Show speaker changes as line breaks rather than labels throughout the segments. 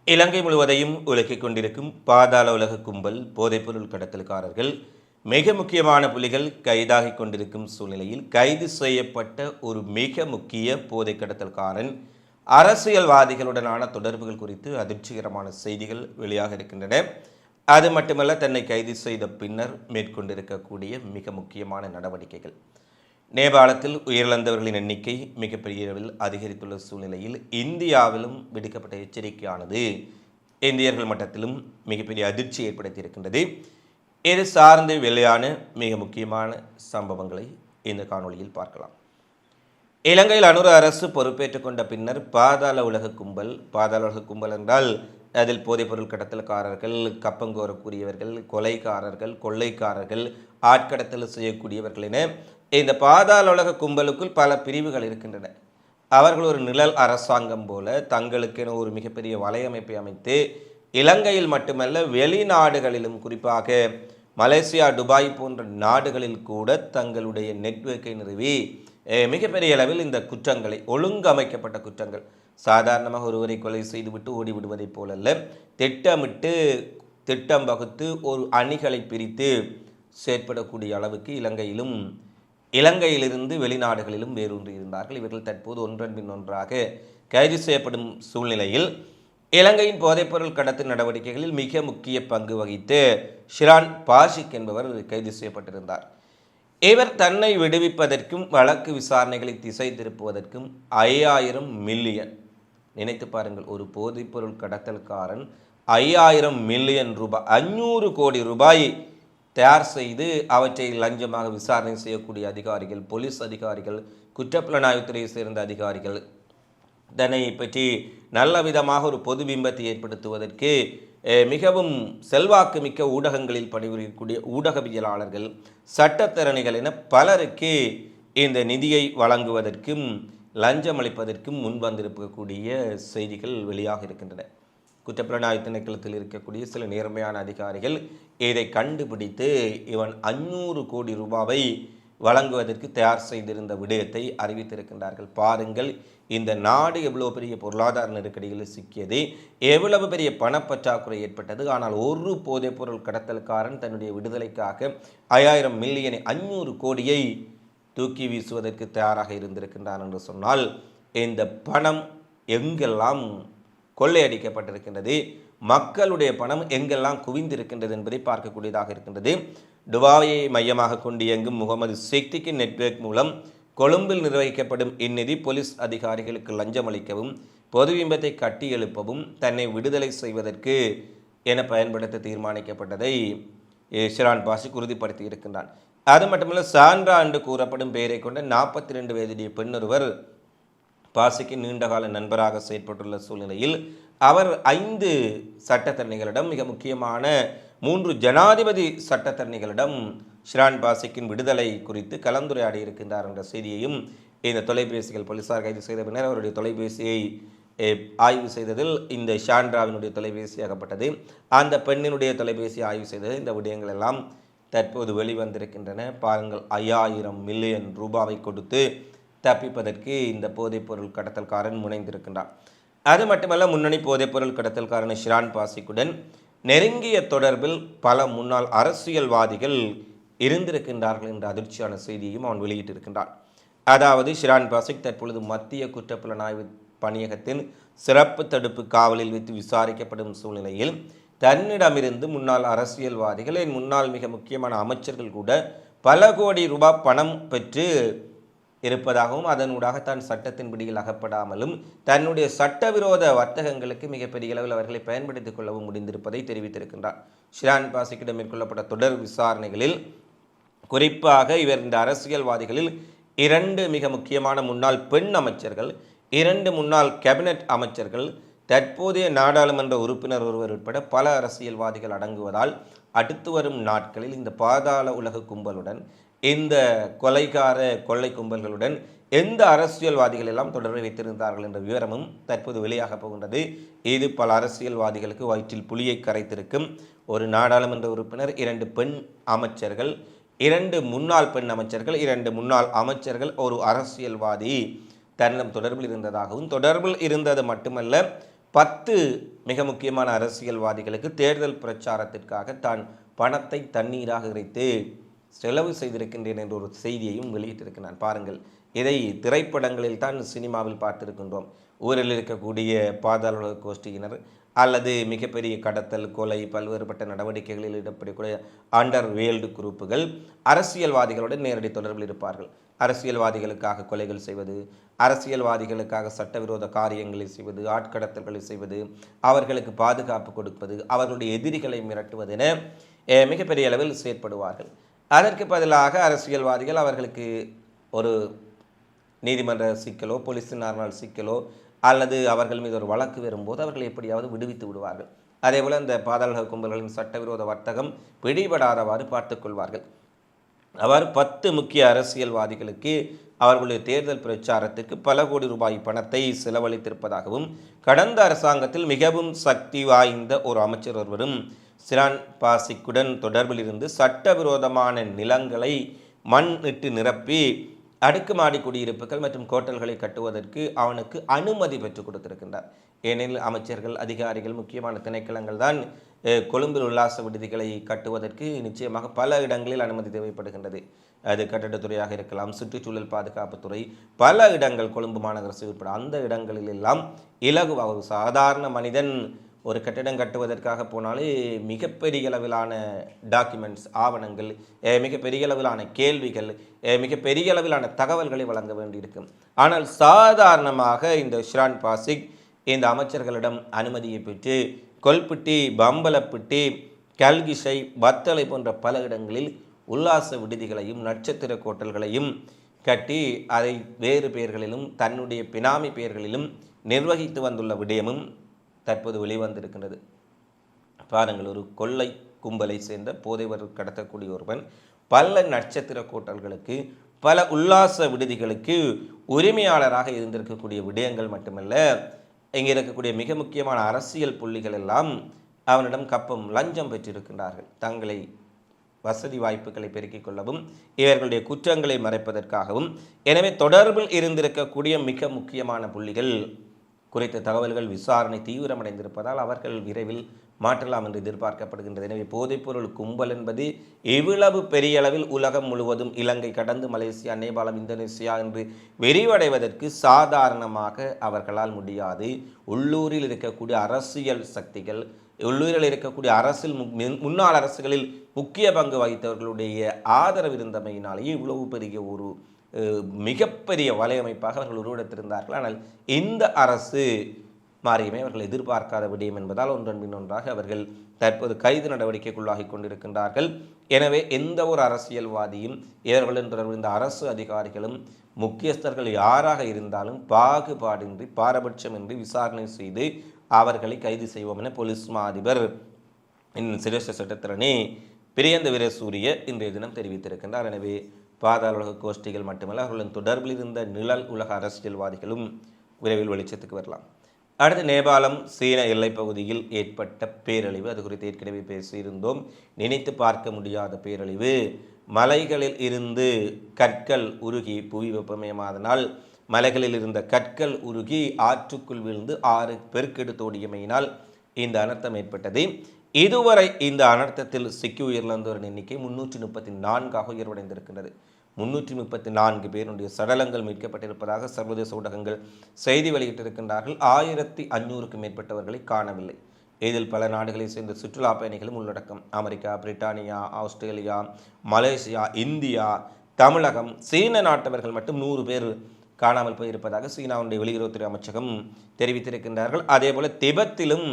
இலங்கை முழுவதையும் உலக்கிக் கொண்டிருக்கும் பாதாள உலக கும்பல் போதைப்பொருள் கடத்தல்காரர்கள் மிக முக்கியமான புலிகள் கைதாகிக் கொண்டிருக்கும் சூழ்நிலையில் கைது செய்யப்பட்ட ஒரு மிக முக்கிய போதை கடத்தல்காரன் அரசியல்வாதிகளுடனான தொடர்புகள் குறித்து அதிர்ச்சிகரமான செய்திகள் வெளியாக இருக்கின்றன. அது மட்டுமல்ல, தன்னை கைது செய்த பின்னர் மேற்கொண்டிருக்கக்கூடிய மிக முக்கியமான நடவடிக்கைகள். நேபாளத்தில் உயிரிழந்தவர்களின் எண்ணிக்கை மிகப்பெரிய அளவில் அதிகரித்துள்ள சூழ்நிலையில் இந்தியாவிலும் விடுக்கப்பட்ட எச்சரிக்கையானது இந்தியர்கள் மட்டத்திலும் மிகப்பெரிய அதிர்ச்சி ஏற்படுத்தியிருக்கின்றது. இது சார்ந்து வெளியான மிக முக்கியமான சம்பவங்களை இந்த காணொலியில் பார்க்கலாம். இலங்கையில் அனுர அரசு பொறுப்பேற்றுக் கொண்ட பின்னர் பாதாள உலக கும்பல் என்றால் அதில் போதைப்பொருள் கடத்தல்காரர்கள், கப்பங்கோரக்கூடியவர்கள், கொலைக்காரர்கள், கொள்ளைக்காரர்கள், ஆட்கடத்தல் செய்யக்கூடியவர்கள் என இந்த பாதாள உலக கும்பலுக்குள் பல பிரிவுகள் இருக்கின்றன. அவர்கள் ஒரு நிழல் அரசாங்கம் போல தங்களுக்கென ஒரு மிகப்பெரிய வலையமைப்பை அமைத்து இலங்கையில் மட்டுமல்ல வெளிநாடுகளிலும், குறிப்பாக மலேசியா, துபாய் போன்ற நாடுகளில் கூட தங்களுடைய நெட்வொர்க்கை நிறுவி மிகப்பெரிய அளவில் இந்த குற்றங்களை, ஒழுங்கமைக்கப்பட்ட குற்றங்கள், சாதாரணமாக ஒருவரை கொலை செய்துவிட்டு ஓடிவிடுவதைப் போலல்ல, திட்டமிட்டு திட்டம் வகுத்து ஒரு அணிகளை பிரித்து செயற்படக்கூடிய அளவுக்கு இலங்கையிலிருந்து வெளிநாடுகளிலும் வேரூன்றி இருந்தார்கள். இவர்கள் தற்போது ஒன்றன் பின் ஒன்றாக கைது செய்யப்படும் சூழ்நிலையில் இலங்கையின் போதைப்பொருள் கடத்தல் நடவடிக்கைகளில் மிக முக்கிய பங்கு வகித்து ஷிரான் பாஷிக் என்பவர் கைது செய்யப்பட்டிருந்தார். இவர் தன்னை விடுவிப்பதற்கும் வழக்கு விசாரணைகளை திசை திருப்புவதற்கும் 5000 மில்லியன், நினைத்து பாருங்கள், ஒரு போதைப்பொருள் கடத்தல்காரன் 5000 மில்லியன் ரூபாய், 500 கோடி ரூபாய் தயார் செய்து அவற்றை லஞ்சமாக விசாரணை செய்யக்கூடிய அதிகாரிகள், போலீஸ் அதிகாரிகள், குற்றப்புலனாய்வுத்துறையை சேர்ந்த அதிகாரிகள், இதனை பற்றி நல்ல விதமாக ஒரு பொது பிம்பத்தை ஏற்படுத்துவதற்கு மிகவும் செல்வாக்கு மிக்க ஊடகங்களில் பணிபுரியக்கூடிய ஊடகவியலாளர்கள், சட்டத்தரணிகள் என பலருக்கு இந்த நிதியை வழங்குவதற்கும் லஞ்சம் அளிப்பதற்கும் முன்வந்திருக்கக்கூடிய செய்திகள் வெளியாக இருக்கின்றன. குற்றப்புலனாய்வு திணைக்களத்தில் இருக்கக்கூடிய சில நேர்மையான அதிகாரிகள் இதை கண்டுபிடித்து இவன் 500 கோடி ரூபாவை வழங்குவதற்கு தயார் செய்திருந்த விடயத்தை அறிவித்திருக்கின்றார்கள். பாருங்கள், இந்த நாடு எவ்வளவு பெரிய பொருளாதார நெருக்கடிகளில் சிக்கியது, எவ்வளவு பெரிய பணப்பற்றாக்குறை ஏற்பட்டது. ஆனால் ஒரு போதைப்பொருள் கடத்தல்காரன் தன்னுடைய விடுதலைக்காக 5000 மில்லியனை, 500 கோடியை தூக்கி வீசுவதற்கு தயாராக இருந்திருக்கின்றான் என்று சொன்னால் இந்த பணம் எங்கெல்லாம் கொள்ளையடிக்கப்பட்டிருக்கின்றது, மக்களுடைய பணம் எங்கெல்லாம் குவிந்திருக்கின்றது என்பதை பார்க்கக்கூடியதாக இருக்கின்றது. துபாயை மையமாக கொண்டு இயங்கும் முகமது சித்திக்கு நெட்வொர்க் மூலம் கொழும்பில் நிர்வகிக்கப்படும் இந்நிதி போலீஸ் அதிகாரிகளுக்கு லஞ்சம் அளிக்கவும், பொது பிம்பத்தை கட்டி எழுப்பவும், தன்னை விடுதலை செய்வதற்கு என பயன்படுத்த தீர்மானிக்கப்பட்டதை ஷிரான் பாஷிக் உறுதிப்படுத்தி இருக்கின்றான். அது மட்டுமல்ல, சான்றா என்று கூறப்படும் பெயரை கொண்ட 42 வயதுடைய பெண்ணொருவர் பாசிக்கின் நீண்டகால நண்பராக செயற்பட்டுள்ள சூழ்நிலையில் அவர் 5 சட்டத்தரணிகளிடம், மிக முக்கியமான 3 ஜனாதிபதி சட்டத்தரணிகளிடம் ஷிரான் பாசிக்கின் விடுதலை குறித்து கலந்துரையாடி இருக்கின்றார் என்ற செய்தியையும் இந்த தொலைபேசிகள் போலீசார் கைது செய்த பின்னர் அவருடைய தொலைபேசியை ஆய்வு செய்ததில் இந்த ஷான்ராவினுடைய தொலைபேசி ஆகப்பட்டது. அந்த பெண்ணினுடைய தொலைபேசி ஆய்வு செய்தது. இந்த விடயங்கள் எல்லாம் தற்போது வெளிவந்திருக்கின்றன. பாருங்கள், 5000 மில்லியன் ரூபாவை கொடுத்து தப்பிப்பதற்கு இந்த போதைப்பொருள் கடத்தல்காரன் முனைந்திருக்கின்றான். அது மட்டுமல்ல, முன்னணி போதைப்பொருள் கடத்தல்காரன் ஷிரான் பாசிக்குடன் நெருங்கிய தொடர்பில் பல முன்னாள் அரசியல்வாதிகள் இருந்திருக்கின்றார்கள் என்ற அதிர்ச்சியான செய்தியையும் அவன் வெளியிட்டிருக்கின்றான். அதாவது, ஷிரான் பாசிக் தற்பொழுது மத்திய குற்றப்புலனாய்வு பணியகத்தின் சிறப்பு தடுப்பு காவலில் வைத்து விசாரிக்கப்படும் சூழ்நிலையில் தன்னிடமிருந்து முன்னாள் அரசியல்வாதிகள், முன்னாள் மிக முக்கியமான அமைச்சர்கள் கூட பல கோடி ரூபாய் பணம் பெற்று இருப்பதாகவும், அதனூடாக தான் சட்டத்தின் பிடியில் அகப்படாமலும் தன்னுடைய சட்டவிரோத வர்த்தகங்களுக்கு மிகப்பெரிய அளவில் அவர்களை பயன்படுத்திக் கொள்ளவும் முடிந்திருப்பதை தெரிவித்திருக்கின்றார். ஷிரான் பாசிக்கிடம் மேற்கொள்ளப்பட்ட தொடர் விசாரணைகளில் குறிப்பாக இவர் இந்த அரசியல்வாதிகளில் 2 மிக முக்கியமான முன்னாள் பெண் அமைச்சர்கள், 2 முன்னாள் கேபினட் அமைச்சர்கள், தற்போதைய நாடாளுமன்ற உறுப்பினர் ஒருவர் உட்பட பல அரசியல்வாதிகள் அடங்குவதால் அடுத்து வரும் நாட்களில் இந்த பாதாள உலக கும்பலுடன், இந்த கொலைக்கார கொள்ளை கும்பல்களுடன் எந்த அரசியல்வாதிகள் எல்லாம் தொடர்பை வைத்திருந்தார்கள் என்ற விவரமும் தற்போது வெளியாக போகின்றது. இது பல அரசியல்வாதிகளுக்கு வயிற்றில் புலியை கரைத்திருக்கும். ஒரு நாடாளுமன்ற உறுப்பினர், 2 பெண் அமைச்சர்கள், 2 முன்னாள் பெண் அமைச்சர்கள், 2 முன்னாள் அமைச்சர்கள், ஒரு அரசியல்வாதி தன்னிடம் தொடர்பில் இருந்ததாகவும், தொடர்பில் இருந்தது மட்டுமல்ல 10 மிக முக்கியமான அரசியல்வாதிகளுக்கு தேர்தல் பிரச்சாரத்திற்காக தான் பணத்தை தண்ணீராக இறைத்து செலவு செய்திருக்கின்றேன் என்ற ஒரு செய்தியையும் வெளியிட்டிருக்கிறான். பாருங்கள், இதை திரைப்படங்களில் தான் சினிமாவில் பார்த்திருக்கின்றோம். ஊரில் இருக்கக்கூடிய பாதாள கோஷ்டியினர் அல்லது மிகப்பெரிய கடத்தல், கொலை, பல்வேறுபட்ட நடவடிக்கைகளில் ஈடுபடக்கூடிய அண்டர் வேல்டு குரூப்புகள் அரசியல்வாதிகளுடன் நேரடி தொடர்பில் இருப்பார்கள். அரசியல்வாதிகளுக்காக கொலைகள் செய்வது, அரசியல்வாதிகளுக்காக சட்டவிரோத காரியங்களை செய்வது, ஆட்கடத்தல்களை செய்வது, அவர்களுக்கு பாதுகாப்பு கொடுப்பது, அவர்களுடைய எதிரிகளை மிரட்டுவது என மிகப்பெரிய அளவில் செயற்படுவார்கள். அதற்கு பதிலாக அரசியல்வாதிகள் அவர்களுக்கு ஒரு நீதிமன்ற சிக்கலோ போலீஸினால் சிக்கலோ அல்லது அவர்கள் மீது ஒரு வழக்கு வரும்போது அவர்களை எப்படியாவது விடுவித்து விடுவார்கள். அதேபோல் இந்த பாதாள கும்பல்களின் சட்டவிரோத வர்த்தகம் பிடிபடாதவாறு பார்த்துக்கொள்வார்கள். அவர் 10 முக்கிய அரசியல்வாதிகளுக்கு அவர்களுடைய தேர்தல் பிரச்சாரத்துக்கு பல கோடி ரூபாய் பணத்தை செலவழித்திருப்பதாகவும், கடந்த அரசாங்கத்தில் மிகவும் சக்தி வாய்ந்த ஒரு அமைச்சர் ஒருவரும் ஷிரான் பாசிக்குடன் தொடர்பில் இருந்து சட்டவிரோதமான நிலங்களை மண் இட்டு நிரப்பி அடுக்குமாடி குடியிருப்புகள் மற்றும் கோட்டல்களை கட்டுவதற்கு அவனுக்கு அனுமதி பெற்றுக் கொடுத்திருக்கின்றார். ஏனெனில் அமைச்சர்கள், அதிகாரிகள், முக்கியமான திணைக்களங்கள் தான் கொழும்பில் உல்லாச விடுதிகளை கட்டுவதற்கு நிச்சயமாக பல இடங்களில் அனுமதி தேவைப்படுகின்றது. அது கட்டடத்துறையாக இருக்கலாம், சுற்றுச்சூழல் பாதுகாப்புத்துறை, பல இடங்கள், கொழும்பு மாநகர சபை உட்பட அந்த இடங்களில் எல்லாம் இலகுவாக ஒரு சாதாரண மனிதன் ஒரு கட்டிடம் கட்டுவதற்காக போனாலே மிகப்பெரிய அளவிலான டாக்குமெண்ட்ஸ், ஆவணங்கள், மிகப்பெரிய அளவிலான கேள்விகள், மிகப்பெரிய அளவிலான தகவல்களை வழங்க வேண்டியிருக்கும். ஆனால் சாதாரணமாக இந்த ஷிரான் பாசிக் இந்த அமைச்சர்களிடம் அனுமதியை பெற்று கொல்பிட்டி, பம்பலப்பிட்டி, கல்கிஷை, பத்தலை போன்ற பல இடங்களில் உல்லாச விடுதிகளையும் நட்சத்திர கோட்டல்களையும் கட்டி அதை வேறு பெயர்களிலும் தன்னுடைய பினாமி பெயர்களிலும் நிர்வகித்து வந்துள்ள விடயமும் தற்போது வெளிவந்திருக்கின்றது. பாருங்கள், ஒரு கொள்ளை கும்பலை சேர்ந்த போதைவர் கடத்தக்கூடிய ஒருவன் பல நட்சத்திர கோட்டல்களுக்கு, பல உல்லாச விடுதிகளுக்கு உரிமையாளராக இருந்திருக்கக்கூடிய விடயங்கள் மட்டுமல்ல, இங்கே இருக்கக்கூடிய மிக முக்கியமான அரசியல் புள்ளிகள் எல்லாம் அவனிடம் கப்பம் லஞ்சம் பெற்றிருக்கின்றார்கள். தங்களை வசதி வாய்ப்புகளை பெருக்கிக் கொள்ளவும், இவர்களுடைய குற்றங்களை மறைப்பதற்காகவும். எனவே தொடர்பில் இருந்திருக்கக்கூடிய மிக முக்கியமான புள்ளிகள் குறித்த தகவல்கள் விசாரணை தீவிரமடைந்திருப்பதால் அவர்கள் விரைவில் மாற்றலாம் என்று எதிர்பார்க்கப்படுகின்றது. எனவே போதைப்பொருள் கும்பல் என்பது இவ்வளவு பெரிய அளவில் உலகம் முழுவதும், இலங்கை கடந்து மலேசியா, நேபாளம், இந்தோனேசியா என்று விரிவடைவதற்கு சாதாரணமாக அவர்களால் முடியாது. உள்ளூரில் இருக்கக்கூடிய அரசியல் சக்திகள், உள்ளூரில் இருக்கக்கூடிய அரசியல் முன்னாள் அரசுகளில் முக்கிய பங்கு வகித்தவர்களுடைய ஆதரவு இருந்தமையினாலேயே இவ்வளவு பெரிய ஒரு மிகப்பெரிய வலையமைப்பாக அவர்கள் உருவெடுத்திருந்தார்கள். ஆனால் இந்த அரசு மாறியுமே அவர்கள் எதிர்பார்க்காத விடயம் என்பதால் ஒன்றன் பின் ஒன்றாக அவர்கள் தற்போது கைது நடவடிக்கைக்குள்ளாகி கொண்டிருக்கின்றார்கள். எனவே எந்த ஒரு அரசியல்வாதியும், இவர்களுடன் தொடர்பு இந்த அரசு அதிகாரிகளும், முக்கியஸ்தர்கள் யாராக இருந்தாலும் பாகுபாடின்றி, பாரபட்சமின்றி விசாரணை செய்து அவர்களை கைது செய்வோம் என போலீஸ் மா அதிபர் சிரேஷ்ட சட்டத்தரணி பிரியந்த வீரசூரிய இன்றைய தினம் தெரிவித்திருக்கின்றார். எனவே பாதாள உலக கோஷ்டிகள் மட்டுமல்ல, அவர்களின் தொடர்பில் இருந்த நிழல் உலக அரசியல்வாதிகளும் விரைவில் வெளிச்சத்துக்கு வரலாம். அடுத்து, நேபாளம் சீன எல்லைப் பகுதியில் ஏற்பட்ட பேரழிவு. அது குறித்து ஏற்கனவே பேசியிருந்தோம். நினைத்து பார்க்க முடியாத பேரழிவு. மலைகளில் இருந்து கற்கள் உருகி, புவி வெப்பமயமாதனால் மலைகளில் இருந்த கற்கள் உருகி ஆற்றுக்குள் விழுந்து 6 பெருக்கெடுத்தோடியமையினால் இந்த அனர்த்தம் ஏற்பட்டது. இதுவரை இந்த அனர்த்தத்தில் சிக்கி உயிரிழந்தோரின் எண்ணிக்கை 334ஆக உயர்வடைந்திருக்கின்றது. 334 பேருடைய சடலங்கள் மீட்கப்பட்டிருப்பதாக சர்வதேச ஊடகங்கள் செய்தி வெளியிட்டிருக்கின்றார்கள். 1500க்கும் மேற்பட்டவர்களை காணவில்லை. இதில் பல நாடுகளை சேர்ந்த சுற்றுலா பயணிகளும் உள்ளடக்கம். America, Britannia, Australia, Malaysia, India, Tamilagam, சீன நாட்டவர்கள் மட்டும் 100 பேர் காணாமல் போயிருப்பதாக சீனாவுடைய வெளியுறவுத்துறை அமைச்சகம் தெரிவித்திருக்கின்றார்கள். அதேபோல திபெத்திலும்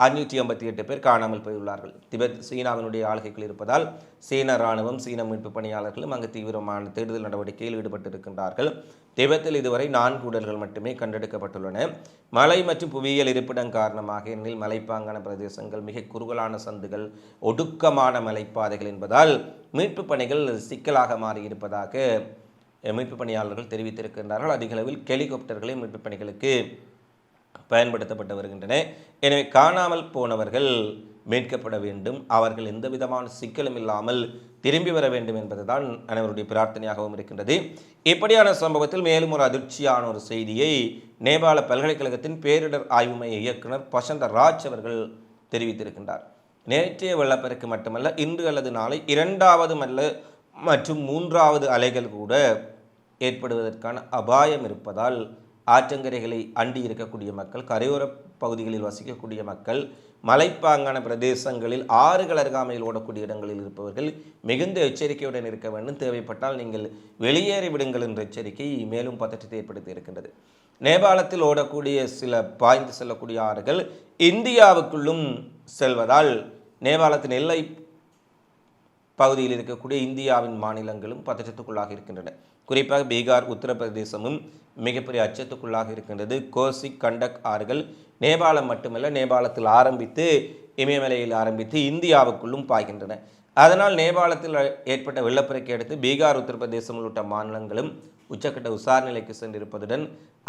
558 பேர் காணாமல் போயுள்ளார்கள். திபெத் சீனாவினுடைய ஆளுகைகள் இருப்பதால் சீன இராணுவம், சீன மீட்பு பணியாளர்களும் அங்கு தீவிரமான தேடுதல் நடவடிக்கையில் ஈடுபட்டிருக்கின்றார்கள். திபெத்தில் இதுவரை 4 உடல்கள் மட்டுமே கண்டெடுக்கப்பட்டுள்ளன. மலை மற்றும் புவியியல் இருப்பிடம் காரணமாக, எனில் மலைப்பாங்கான பிரதேசங்கள், மிக குறுகலான சந்துகள், ஒடுக்கமான மலைப்பாதைகள் என்பதால் மீட்பு பணிகள் சிக்கலாக மாறியிருப்பதாக மீட்பு பணியாளர்கள் தெரிவித்திருக்கின்றார்கள். அதிக அளவில் ஹெலிகாப்டர்களை மீட்பு பணிகளுக்கு பயன்படுத்தப்பட்டு வருகின்றன. எனவே காணாமல் போனவர்கள் மீட்கப்பட வேண்டும். அவர்கள் எந்த விதமான சிக்கலும் இல்லாமல் திரும்பி வர வேண்டும் என்பதுதான் அனைவருடைய பிரார்த்தனையாகவும் இருக்கின்றது. இப்படியான சம்பவத்தில் மேலும் ஒரு அதிர்ச்சியான ஒரு செய்தியை நேபாள பல்கலைக்கழகத்தின் பேரிடர் ஆய்வு மைய இயக்குனர் பசந்த ராஜ் அவர்கள் தெரிவித்திருக்கின்றார். நேற்றைய வெள்ளப்பெருக்கு மட்டுமல்ல, இன்று அல்லது நாளை இரண்டாவது மற்றும் மூன்றாவது அலைகள் கூட ஏற்படுவதற்கான அபாயம் இருப்பதால் ஆற்றங்கரைகளை அண்டி இருக்கக்கூடிய மக்கள், கரையோர பகுதிகளில் வசிக்கக்கூடிய மக்கள், மலைப்பாங்கான பிரதேசங்களில் ஆறுகள் அருகாமையில் ஓடக்கூடிய இடங்களில் இருப்பவர்கள் மிகுந்த எச்சரிக்கையுடன் இருக்க வேண்டும். தேவைப்பட்டால் நீங்கள் வெளியேறி விடுங்கள் என்ற எச்சரிக்கை மேலும் பதற்றத்தை ஏற்படுத்தி இருக்கின்றது. நேபாளத்தில் ஓடக்கூடிய சில பாய்ந்து செல்லக்கூடிய ஆறுகள் இந்தியாவுக்குள்ளும் செல்வதால் நேபாளத்தின் எல்லை பகுதியில் இருக்கக்கூடிய இந்தியாவின் மாநிலங்களும் பதற்றத்துக்குள்ளாக இருக்கின்றன. குறிப்பாக பீகார், உத்தரப்பிரதேசமும் மிகப்பெரிய அச்சத்துக்குள்ளாக இருக்கின்றது. கோசி, கண்டக் ஆறுகள் நேபாளம் மட்டுமல்ல, நேபாளத்தில் ஆரம்பித்து இமயமலையில் ஆரம்பித்து இந்தியாவுக்குள்ளும் பாய்கின்றன. அதனால் நேபாளத்தில் ஏற்பட்ட வெள்ளப்பெருக்கை அடுத்து பீகார், உத்தரப்பிரதேசம் உள்ளிட்ட மாநிலங்களும் உச்சக்கட்ட உசார் நிலைக்கு சென்றிருப்பதுடன்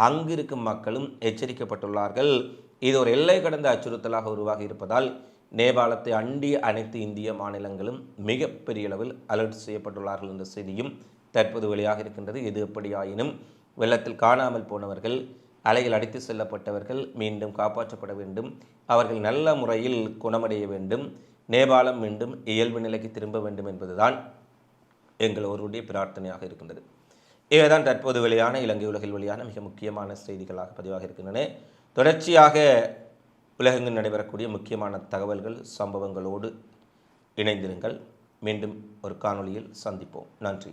அங்கிருக்கும் மக்களும் எச்சரிக்கப்பட்டுள்ளார்கள். இது ஒரு எல்லை கடந்த அச்சுறுத்தலாக உருவாகி இருப்பதால் நேபாளத்தை அண்டிய அனைத்து இந்திய மாநிலங்களும் மிகப்பெரிய அளவில் அலர்ட் செய்யப்பட்டுள்ளார்கள் என்ற செய்தியும் தற்போது வெளியாக இருக்கின்றது. எது எப்படியாயினும் வெள்ளத்தில் காணாமல் போனவர்கள், அலையில் அடித்து செல்லப்பட்டவர்கள் மீண்டும் காப்பாற்றப்பட வேண்டும். அவர்கள் நல்ல முறையில் குணமடைய வேண்டும். நேபாளம் மீண்டும் இயல்பு நிலைக்கு திரும்ப வேண்டும் என்பதுதான் எங்கள் ஒருவருடைய பிரார்த்தனையாக இருக்கின்றது. இவைதான் தற்போது வெளியான இலங்கை உலகில் வெளியான மிக முக்கியமான செய்திகளாக பதிவாக இருக்கின்றன. தொடர்ச்சியாக உலகெங்கும் நடைபெறக்கூடிய முக்கியமான தகவல்கள், சம்பவங்களோடு இணைந்திருங்கள். மீண்டும் ஒரு காணொளியில் சந்திப்போம். நன்றி.